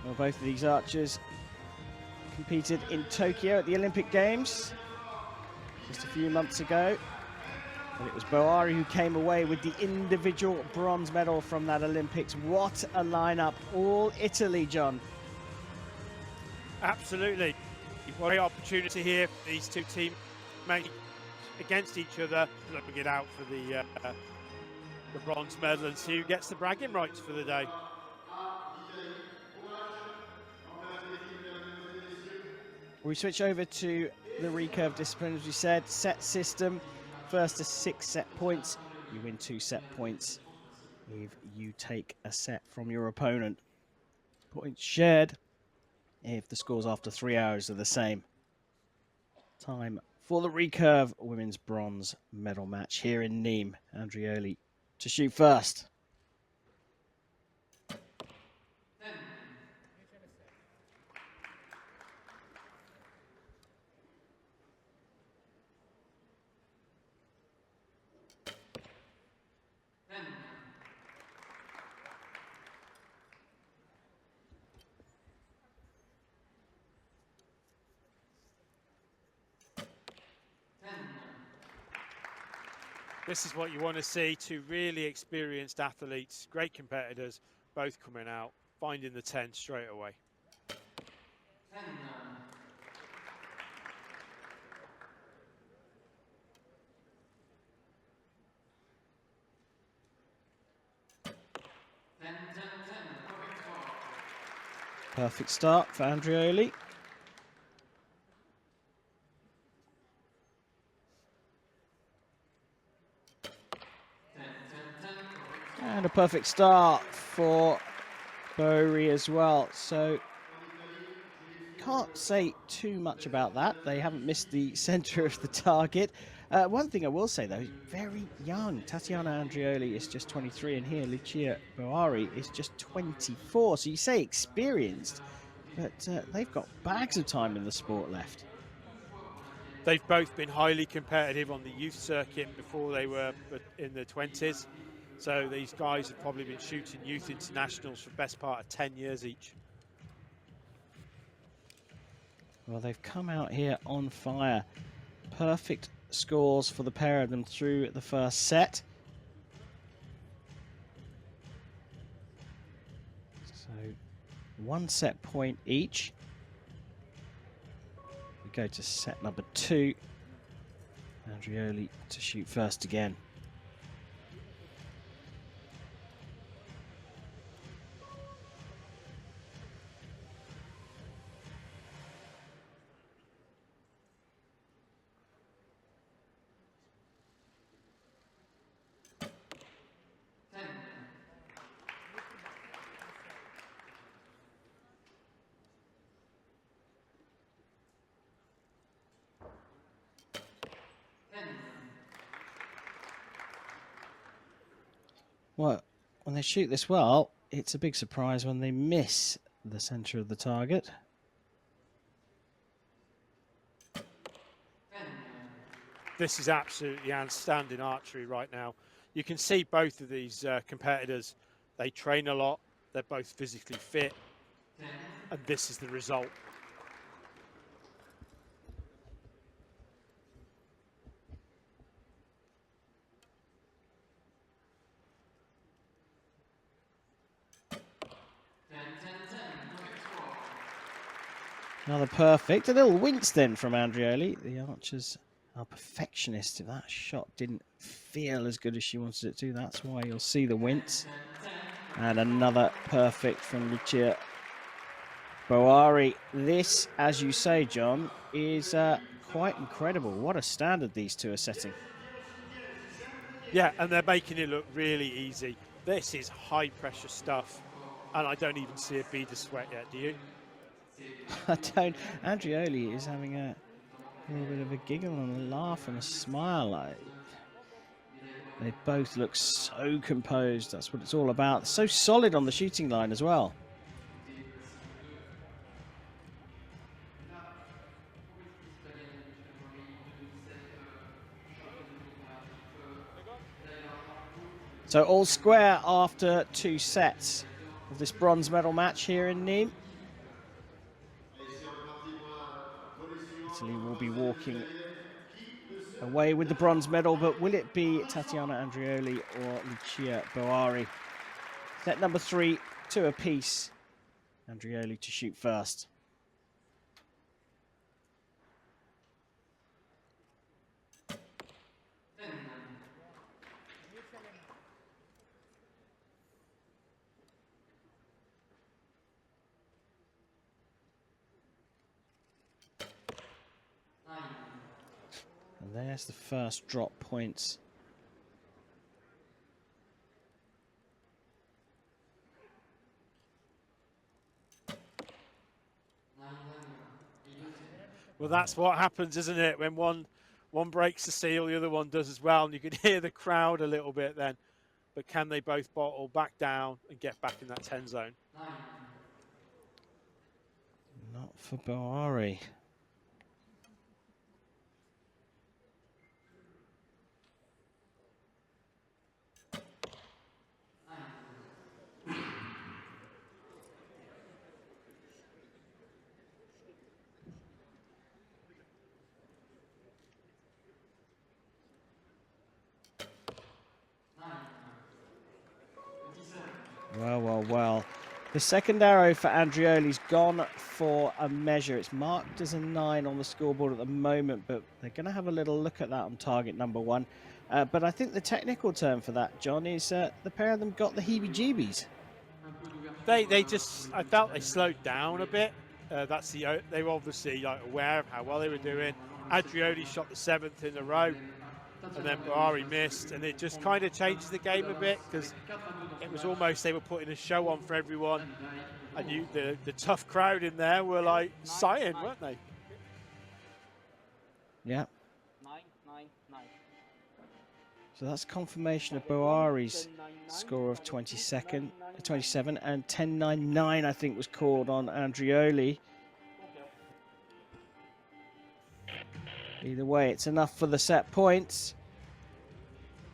Well, both of these archers competed in Tokyo at the Olympic Games just a few months ago. And it was Boari who came away with the individual bronze medal from that Olympics. What a lineup, all Italy, John. Absolutely. What an opportunity here for these two teammates against each other, looking it out for the bronze medal and see who gets the bragging rights for the day. We switch over to the recurve discipline, as we said, set system. First to 6 set points, you win 2 set points if you take a set from your opponent. Points shared if the scores after 3 hours are the same. Time for the recurve women's bronze medal match here in Nimes. Andreoli to shoot first. This is what you want to see, two really experienced athletes, great competitors, both coming out, finding the 10 straight away. Perfect start for Andreoli. And a perfect start for Boari as well. So can't say too much about that. They haven't missed the center of the target. One thing I will say though, very young. Tatiana Andreoli is just 23 and here Lucilla Boari is just 24. So you say experienced, but they've got bags of time in the sport left. They've both been highly competitive on the youth circuit before they were in their 20s. So these guys have probably been shooting youth internationals for the best part of 10 years each. Well, they've come out here on fire. Perfect scores for the pair of them through the first set. So 1 set point each. We go to set number 2. Andreoli to shoot first again. Well, when they shoot this well, it's a big surprise when they miss the center of the target. This is absolutely outstanding archery right now. You can see both of these competitors, they train a lot, they're both physically fit, and this is the result. Another perfect. A little wince then from Andreoli. The archers are perfectionists. If that shot didn't feel as good as she wanted it to, that's why you'll see the wince. And another perfect from Lucilla Boari. This, as you say, John, is quite incredible. What a standard these two are setting. Yeah, and they're making it look really easy. This is high pressure stuff, and I don't even see a bead of sweat yet, do you? I don't. Andreoli is having a little bit of a giggle and a laugh and a smile. They both look so composed. That's what it's all about. So solid on the shooting line as well. So all square after 2 sets of this bronze medal match here in Nimes. Italy will be walking away with the bronze medal, but will it be Tatiana Andreoli or Lucilla Boari? Set number 3, 2 apiece. Andreoli to shoot first. And there's the first drop points. Well, that's what happens, isn't it? When one breaks the seal, the other one does as well, and you can hear the crowd a little bit then. But can they both bottle back down and get back in that 10 zone? Not for Boari. Well. The second arrow for Andreoli's gone for a measure. It's marked as a 9 on the scoreboard at the moment, but they're going to have a little look at that on target number 1. But I think the technical term for that, John, is the pair of them got the heebie-jeebies. They just, I felt they slowed down a bit. They were obviously aware of how well they were doing. Andreoli shot the 7th in a row, and then Boari missed, and it just kind of changed the game a bit because it was almost they were putting a show on for everyone, and the tough crowd in there were sighing, weren't they? Yeah. So that's confirmation of Boari's score of 27, and 10.99 I think was called on Andreoli. Either way, it's enough for the set points.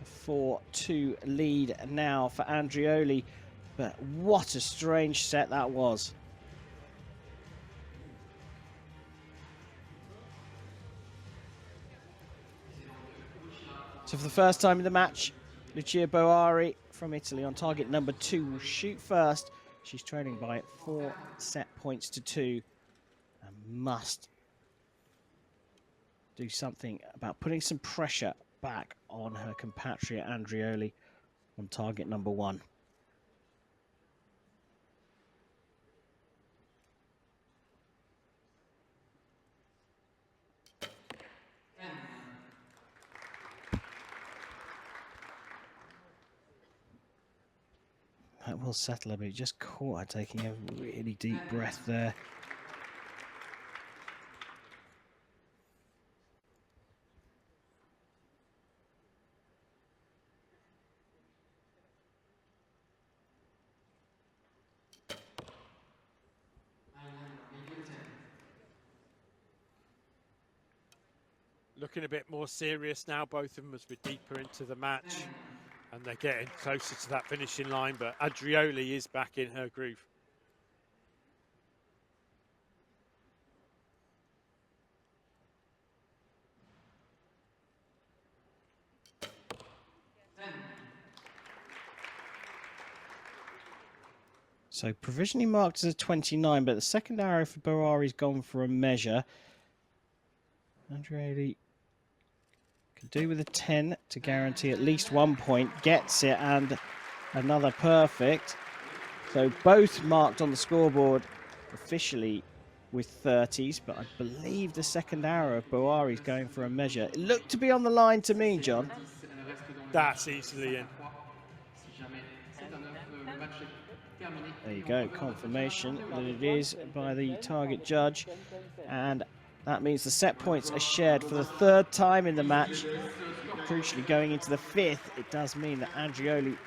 A 4-2 lead now for Andreoli, but what a strange set that was. So for the first time in the match, Lucilla Boari from Italy on target number 2 will shoot first. She's trailing by 4 set points to 2 and must do something about putting some pressure back on her compatriot Andreoli on target number 1. That will settle a bit. Just caught her taking a really deep breath there. Looking a bit more serious now, both of them as we're deeper into the match, and they're getting closer to that finishing line, but Andreoli is back in her groove. So provisionally marked as a 29, but the second arrow for Boari's gone for a measure. Andreoli could do with a 10 to guarantee at least 1 point. Gets it, and another perfect. So both marked on the scoreboard officially with 30s, but I believe the second arrow of Boari's going for a measure. It looked to be on the line to me, John. That's easily in. There you go, confirmation that it is by the target judge, and that means the set points are shared for the 3rd time in the match. Crucially, going into the 5th, it does mean that Andreoli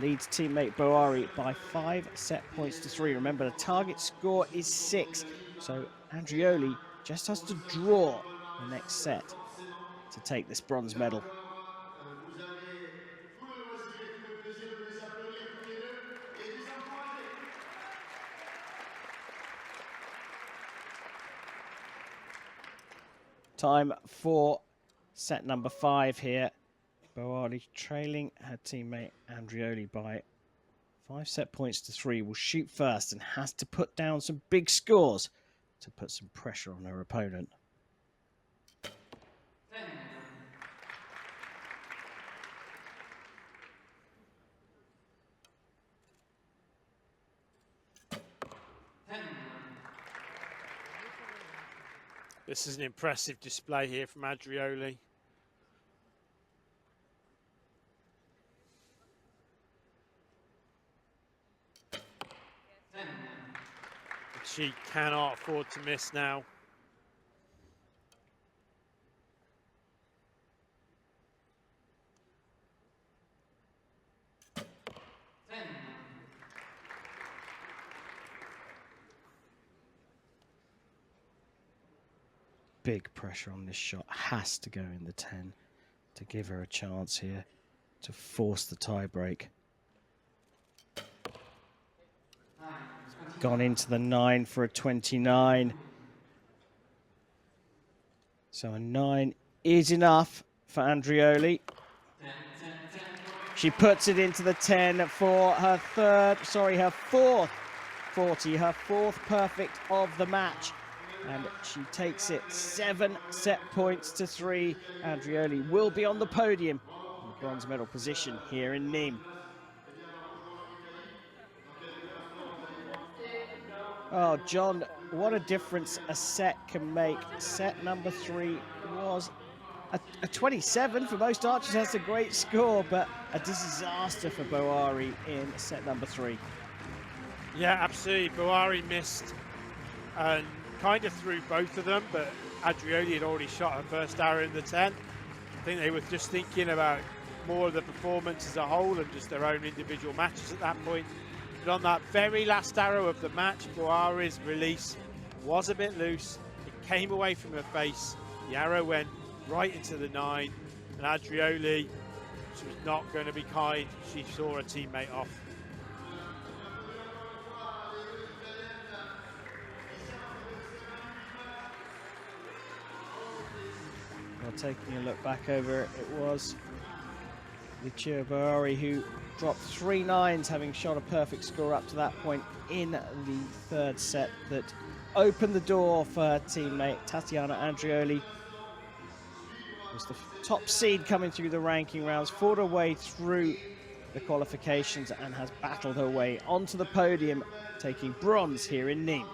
leads teammate Boari by 5 set points to 3. Remember, the target score is 6, so Andreoli just has to draw the next set to take this bronze medal. Time for set number 5 here. Boari trailing her teammate Andreoli by 5 set points to 3. Will shoot first and has to put down some big scores to put some pressure on her opponent. This is an impressive display here from Andreoli. She cannot afford to miss now. Big pressure on this shot. Has to go in the 10 to give her a chance here to force the tie break. Gone into the 9 for a 29. So a 9 is enough for Andreoli. She puts it into the 10 for her fourth 40, her fourth perfect of the match. And she takes it 7 set points to 3. Andreoli will be on the podium in the bronze medal position here in Nimes. Oh, John, what a difference a set can make. Set number 3 was a 27 for most archers. That's a great score, but a disaster for Boari in set number 3. Yeah, absolutely. Boari missed and kind of threw both of them, but Andreoli had already shot her first arrow in the 10. I think they were just thinking about more of the performance as a whole and just their own individual matches at that point. But on that very last arrow of the match, Boari's release was a bit loose. It came away from her face. The arrow went right into the 9, and Andreoli, she was not going to be kind. She saw her teammate off. Well, taking a look back over it, it was Lucilla Boari who dropped 3 9s, having shot a perfect score up to that point in the 3rd set, that opened the door for her teammate Tatiana Andreoli. Was the top seed coming through the ranking rounds, fought her way through the qualifications and has battled her way onto the podium, taking bronze here in Nimes.